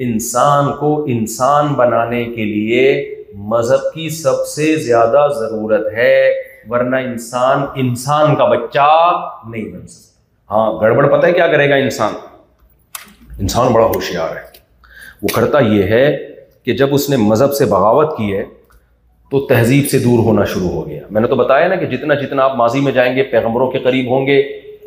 इंसान को इंसान बनाने के लिए मजहब की सबसे ज्यादा जरूरत है, वरना इंसान इंसान का बच्चा नहीं बन सकता। हाँ, गड़बड़ पता है क्या करेगा इंसान? इंसान बड़ा होशियार है। वो करता ये है कि जब उसने मजहब से बगावत की है तो तहजीब से दूर होना शुरू हो गया। मैंने तो बताया ना कि जितना जितना आप माजी में जाएंगे पैगंबरों के करीब होंगे,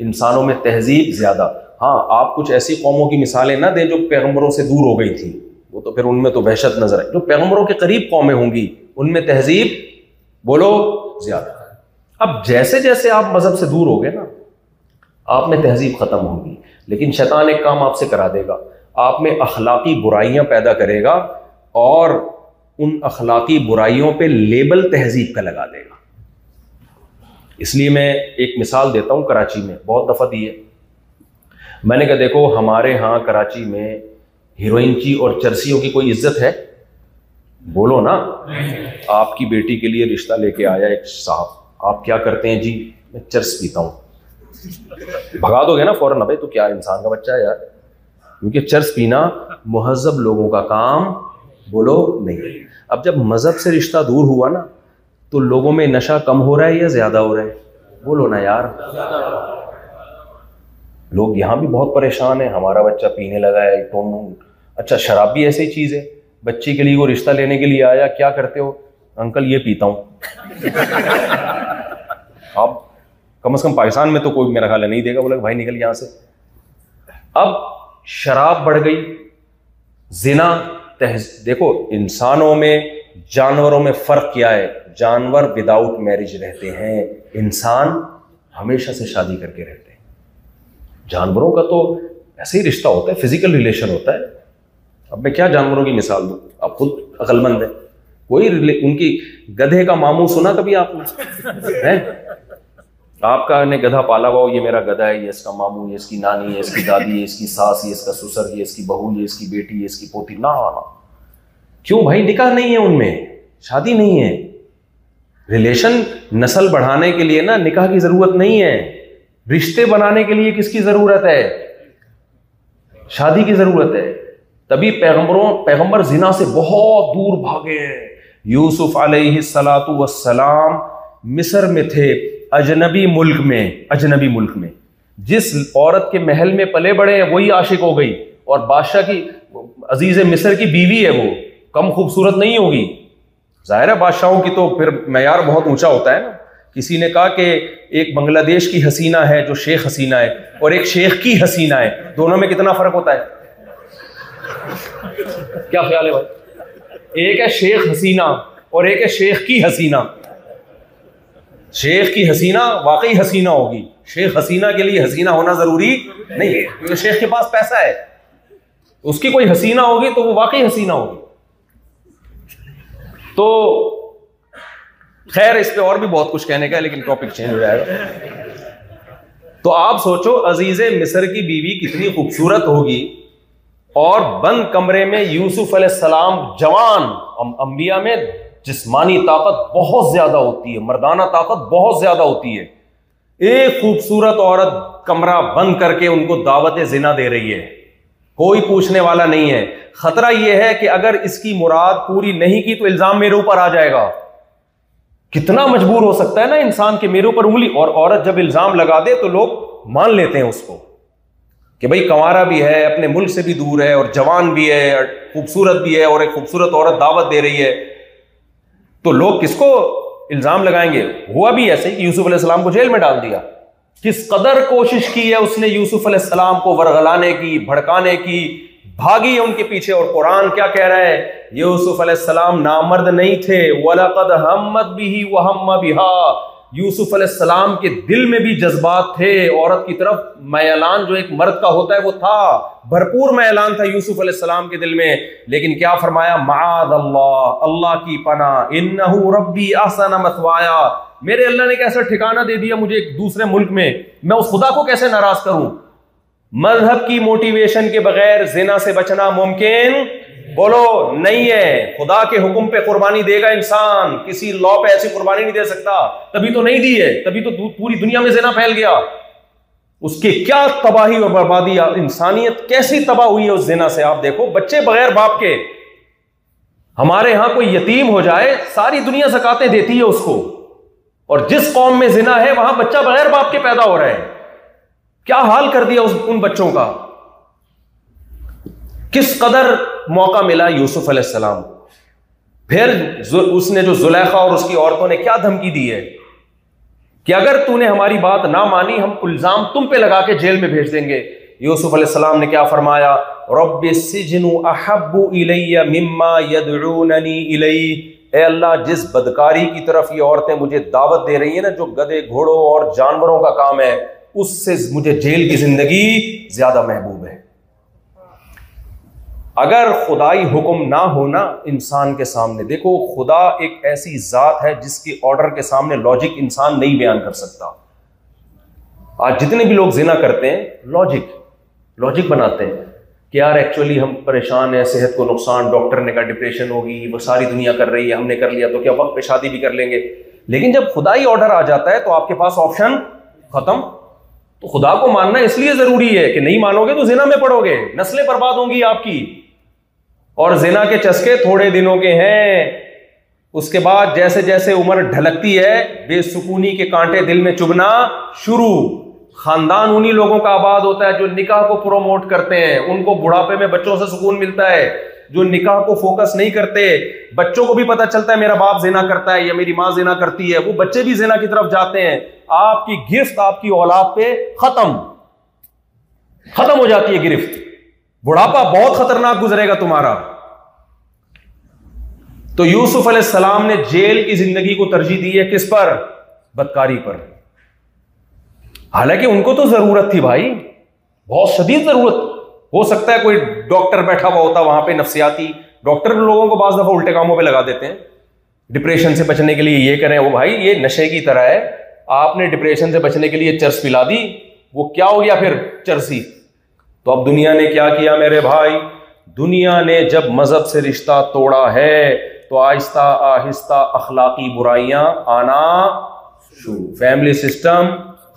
इंसानों में तहजीब ज्यादा। हाँ, आप कुछ ऐसी कौमों की मिसालें ना दें जो पैगंबरों से दूर हो गई थी, वो तो फिर उनमें तो वहशत नजर आई। जो पैगंबरों के करीब कौमें होंगी उनमें तहजीब बोलो ज्यादा। अब जैसे जैसे आप मजहब से दूर हो गए ना, आप में तहजीब खत्म होगी। लेकिन शैतान एक काम आपसे करा देगा, आप में अखलाकी बुराइयां पैदा करेगा और उन अखलाकी बुराइयों पे लेबल तहजीब का लगा देगा। इसलिए मैं एक मिसाल देता हूं, कराची में बहुत दफा दी है मैंने कहा, देखो हमारे यहाँ कराची में हीरोइनची और चरसियों की कोई इज्जत है? बोलो ना। आपकी बेटी के लिए रिश्ता लेके आया एक साहब, आप क्या करते हैं? जी मैं चरस पीता हूं। भगा दोगे ना फौरन? भाई तो क्या इंसान का बच्चा है यार, क्योंकि चरस पीना मुहज्जब लोगों का काम बोलो नहीं। अब जब मजहब से रिश्ता दूर हुआ ना, तो लोगों में नशा कम हो रहा है या ज्यादा हो रहा है? बोलो ना यार। लोग यहां भी बहुत परेशान है, हमारा बच्चा पीने लगा है। तुम अच्छा, शराब भी ऐसी चीज है। बच्ची के लिए वो रिश्ता लेने के लिए आया, क्या करते हो? अंकल ये पीता हूं। अब कम से कम पाकिस्तान में तो कोई मेरा ख्याल नहीं देगा, बोला भाई निकल यहां से। अब शराब बढ़ गई, जिना। देखो इंसानों में जानवरों में फर्क क्या है? जानवर विदाउट मैरिज रहते हैं, इंसान हमेशा से शादी करके रहते हैं। जानवरों का तो ऐसे ही रिश्ता होता है, फिजिकल रिलेशन होता है। अब मैं क्या जानवरों की मिसाल दूं, आप खुद अक्लमंद है। कोई उनकी गधे का मामू सुना कभी आपने? है आपका ने गधा पाला हुआ, ये मेरा गधा है, ये इसका मामू, ये इसकी नानी, ये इसकी दादी, ये इसकी सास, ये इसका ससुर, ये इसकी बहू, ये इसकी बेटी, ये इसकी पोती। ना ना, क्यों भाई? निकाह नहीं है उनमें, शादी नहीं है। रिलेशन नस्ल बढ़ाने के लिए ना निकाह की जरूरत नहीं है। रिश्ते बनाने के लिए किसकी जरूरत है? शादी की जरूरत है। तभी पैगंबर जिना से बहुत दूर भागे हैं। यूसुफ अलैहिस्सलातु वस्सलाम मिस्र में थे, अजनबी मुल्क में जिस औरत के महल में पले बड़े हैं वही आशिक हो गई, और बादशाह की अजीज मिस्र की बीवी है, वो कम खूबसूरत नहीं होगी। जाहिर है बादशाहों की तो फिर मैयार बहुत ऊंचा होता है ना। किसी ने कहा कि एक बांग्लादेश की हसीना है जो शेख हसीना है, और एक शेख की हसीना है, दोनों में कितना फर्क होता है? क्या ख्याल है भाई? एक है शेख हसीना और एक है शेख की हसीना। शेख की हसीना वाकई हसीना होगी, शेख हसीना के लिए हसीना होना जरूरी नहीं है, क्योंकि शेख के पास पैसा है, उसकी कोई हसीना होगी तो वो वाकई हसीना होगी। तो खैर इस पे और भी बहुत कुछ कहने का है, लेकिन टॉपिक चेंज हो जाएगा। तो आप सोचो, अजीजे मिस्र की बीवी कितनी खूबसूरत होगी, और बंद कमरे में यूसुफ अलैहिस्सलाम जवान। अंबिया में जिस्मानी ताकत बहुत ज्यादा होती है, मर्दाना ताकत बहुत ज्यादा होती है। एक खूबसूरत औरत कमरा बंद करके उनको दावत जिना दे रही है, कोई पूछने वाला नहीं है। खतरा यह है कि अगर इसकी मुराद पूरी नहीं की तो इल्जाम मेरे ऊपर आ जाएगा। कितना मजबूर हो सकता है ना इंसान के मेरे ऊपर उंगली, और औरत जब इल्जाम लगा दे तो लोग मान लेते हैं उसको कि भाई कंवारा भी है, अपने मुल्क से भी दूर है, और जवान भी है, खूबसूरत भी है, और एक खूबसूरत औरत दावत दे रही है, तो लोग किसको इल्जाम लगाएंगे? हुआ भी ऐसे कि यूसुफ अलैहिस्सलाम को जेल में डाल दिया। किस कदर कोशिश की है उसने यूसुफ अलैहिस्सलाम को वरगलाने की, भड़काने की, भागी है उनके पीछे। और कुरान क्या कह रहा है? यूसुफ अलैहिस्सलाम नामर्द नहीं थे, वलक़द हम्मत बिही व हम्म बिहा। यूसुफ अलैहिस्सलाम के दिल में भी जज्बात थे, औरत की तरफ मैलान जो एक मर्द का होता है वो था, भरपूर मैलान था यूसुफ अलैहिस्सलाम के दिल में। लेकिन क्या फरमाया? माअज़ल्लाह, अल्लाह की पनाह, इन्नहु रब्बी अहसन मथवाया, मेरे अल्लाह ने कैसा ठिकाना दे दिया मुझे एक दूसरे मुल्क में, मैं उस खुदा को कैसे नाराज करूं? मजहब की मोटिवेशन के बगैर जिना से बचना मुमकिन बोलो नहीं है। खुदा के हुक्म पे कुर्बानी देगा इंसान, किसी लॉ पे ऐसी कुर्बानी नहीं दे सकता। तभी तो नहीं दी है, तभी तो पूरी दुनिया में ज़िना फैल गया। उसकी क्या तबाही और बर्बादी, इंसानियत कैसी तबाह हुई है उस ज़िना से। आप देखो, बच्चे बगैर बाप के, हमारे यहां कोई यतीम हो जाए सारी दुनिया ज़कातें देती है उसको, और जिस कौम में ज़िना है वहां बच्चा बगैर बाप के पैदा हो रहा है। क्या हाल कर दिया उन बच्चों का। किस कदर मौका मिला यूसुफ अलैहिस्सलाम। फिर उसने जो जुलेखा और उसकी औरतों ने क्या धमकी दी है कि अगर तूने हमारी बात ना मानी हम इल्जाम तुम पे लगा के जेल में भेज देंगे। यूसुफ अलैहिस्सलाम ने क्या फरमाया, रब्बि सिजनु अहब्बु इलैया मिम्मा यदऊननी इलैहि। ए अल्लाह, जिस बदकारी की तरफ ये औरतें मुझे दावत दे रही है ना, जो गधे घोड़ों और जानवरों का काम है, उससे मुझे जेल की जिंदगी ज्यादा महबूब है। अगर खुदाई हुक्म ना होना इंसान के सामने, देखो खुदा एक ऐसी जात है जिसके ऑर्डर के सामने लॉजिक इंसान नहीं बयान कर सकता। आज जितने भी लोग जिना करते हैं लॉजिक बनाते हैं कि यार एक्चुअली हम परेशान हैं, सेहत को नुकसान, डॉक्टर ने कहा डिप्रेशन होगी, वो सारी दुनिया कर रही है, हमने कर लिया तो क्या वक्त पे शादी भी कर लेंगे। लेकिन जब खुदाई ऑर्डर आ जाता है तो आपके पास ऑप्शन खत्म। तो खुदा को मानना इसलिए जरूरी है कि नहीं मानोगे तो जिना में पड़ोगे, नस्लें बर्बाद होंगी आपकी। और जिना के चस्के थोड़े दिनों के हैं, उसके बाद जैसे जैसे उम्र ढलकती है बेसुकूनी के कांटे दिल में चुभना शुरू। खानदान उन्हीं लोगों का आबाद होता है जो निकाह को प्रोमोट करते हैं, उनको बुढ़ापे में बच्चों से सुकून मिलता है। जो निकाह को फोकस नहीं करते, बच्चों को भी पता चलता है मेरा बाप जिना करता है या मेरी मां जिना करती है, वो बच्चे भी जिना की तरफ जाते हैं। आपकी गिरफ्त आपकी औलाद पे खत्म हो जाती है गिरफ्त। बुढ़ापा बहुत खतरनाक गुजरेगा तुम्हारा। तो यूसुफ अलैहिस्सलाम ने जेल की जिंदगी को तरजीह दी है किस पर? बदकारी पर। हालांकि उनको तो जरूरत थी भाई, बहुत शदीद जरूरत। हो सकता है कोई डॉक्टर बैठा हुआ होता वहां पे, नफ्सियाती डॉक्टर लोगों को बाज दफा उल्टे कामों पे लगा देते हैं। डिप्रेशन से बचने के लिए ये करें, वो भाई ये नशे की तरह है। आपने डिप्रेशन से बचने के लिए चर्स पिला दी, वो क्या हो गया फिर? चरसी। तो अब दुनिया ने क्या किया मेरे भाई? दुनिया ने जब मजहब से रिश्ता तोड़ा है तो आहिस्ता आहिस्ता अखलाकी बुराइयां आना शुरू, फैमिली सिस्टम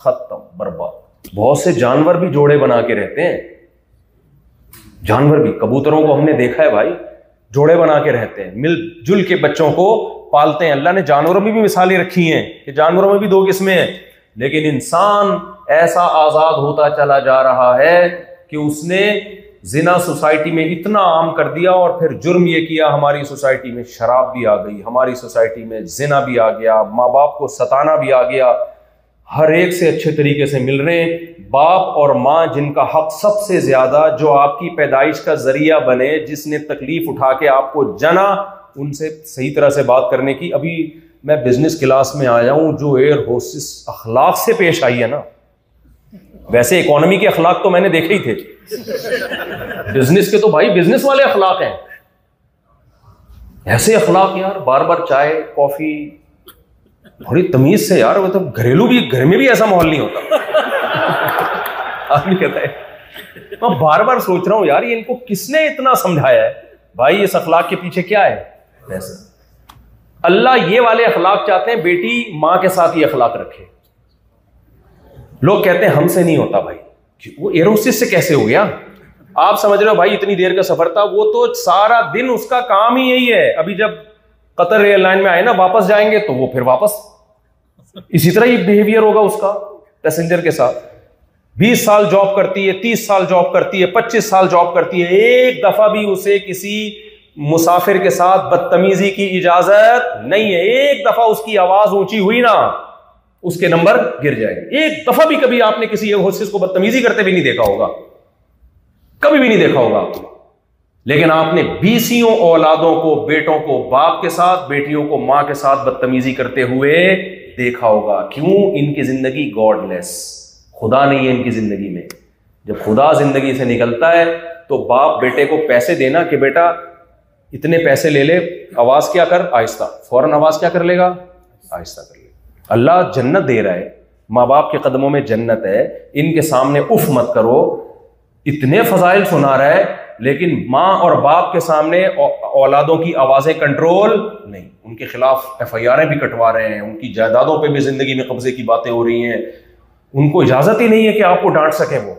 खत्म, बर्बाद। बहुत से जानवर भी जोड़े बना के रहते हैं, जानवर भी, कबूतरों को हमने देखा है भाई, जोड़े बना के रहते हैं, मिलजुल के बच्चों को पालते हैं। अल्लाह ने जानवरों में भी मिसालें रखी हैं कि जानवरों में भी दो किस्में हैं। लेकिन इंसान ऐसा आजाद होता चला जा रहा है कि उसने जिना सोसाइटी में इतना आम कर दिया, और फिर जुर्म ये किया, हमारी सोसाइटी में शराब भी आ गई, हमारी सोसाइटी में जिना भी आ गया, माँ बाप को सताना भी आ गया। हर एक से अच्छे तरीके से मिल रहे हैं। बाप और माँ जिनका हक सबसे ज्यादा, जो आपकी पैदाइश का जरिया बने, जिसने तकलीफ उठा के आपको जना, उनसे सही तरह से बात करने की। अभी मैं बिजनेस क्लास में आया हूं, जो एयर होस्टेस अखलाक से पेश आई है ना, वैसे इकोनॉमी के अखलाक तो मैंने देखे ही थे, बिजनेस के तो भाई बिजनेस वाले अखलाक हैं। ऐसे अखलाक यार, बार बार चाय कॉफी, थोड़ी तमीज से यार। वो तो घरेलू भी, घर में भी ऐसा माहौल नहीं होता। आदमी कहता है, मैं बार बार सोच रहा हूं यार, ये इनको किसने इतना समझाया है भाई, इस अखलाक के पीछे क्या है? वैसे अल्लाह ये वाले अखलाक चाहते हैं, बेटी मां के साथ ही अखलाक रखे। लोग कहते हैं हमसे नहीं होता भाई, वो एरोसिस से कैसे हो गया? आप समझ रहे हो भाई, इतनी देर का सफर था, वो तो सारा दिन उसका काम ही यही है। अभी जब कतर एयरलाइन में आए ना, वापस जाएंगे तो वो फिर वापस इसी तरह ही बिहेवियर होगा उसका पैसेंजर के साथ। 20 साल जॉब करती है, 30 साल जॉब करती है, 25 साल जॉब करती है, एक दफा भी उसे किसी मुसाफिर के साथ बदतमीजी की इजाजत नहीं है। एक दफा उसकी आवाज ऊंची हुई ना, उसके नंबर गिर जाएंगे। एक दफा भी कभी आपने किसी होस्टेस को बदतमीजी करते भी नहीं देखा होगा, कभी भी नहीं देखा होगा। लेकिन आपने 20 औलादों को, बेटों को बाप के साथ, बेटियों को मां के साथ बदतमीजी करते हुए देखा होगा। क्यों? इनकी जिंदगी गॉडलेस, खुदा नहीं है इनकी जिंदगी में। जब खुदा जिंदगी से निकलता है तो बाप बेटे को पैसे देना कि बेटा इतने पैसे ले ले, आवाज क्या कर, आहिस्ता, फौरन आवाज क्या कर लेगा, आहिस्ता कर लेगा। अल्लाह जन्नत दे रहा है, माँ बाप के कदमों में जन्नत है, इनके सामने उफ मत करो, इतने फजाइल सुना रहा है, लेकिन माँ और बाप के सामने औलादों की आवाजें कंट्रोल नहीं, उनके खिलाफ FIR भी कटवा रहे हैं, उनकी जायदादों पे भी जिंदगी में कब्जे की बातें हो रही हैं, उनको इजाजत ही नहीं है कि आपको डांट सके वो।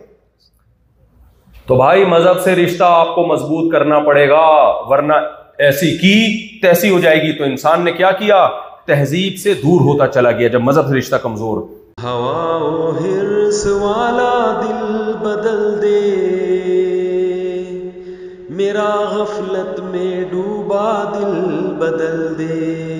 तो भाई मजहब से रिश्ता आपको मजबूत करना पड़ेगा, वरना ऐसी की तैसी हो जाएगी। तो इंसान ने क्या किया, तहजीब से दूर होता चला गया जब मजहब से रिश्ता कमजोर। हवाओ हिर्स वाला दिल बदल दे, मेरा गफलत में डूबा दिल बदल दे।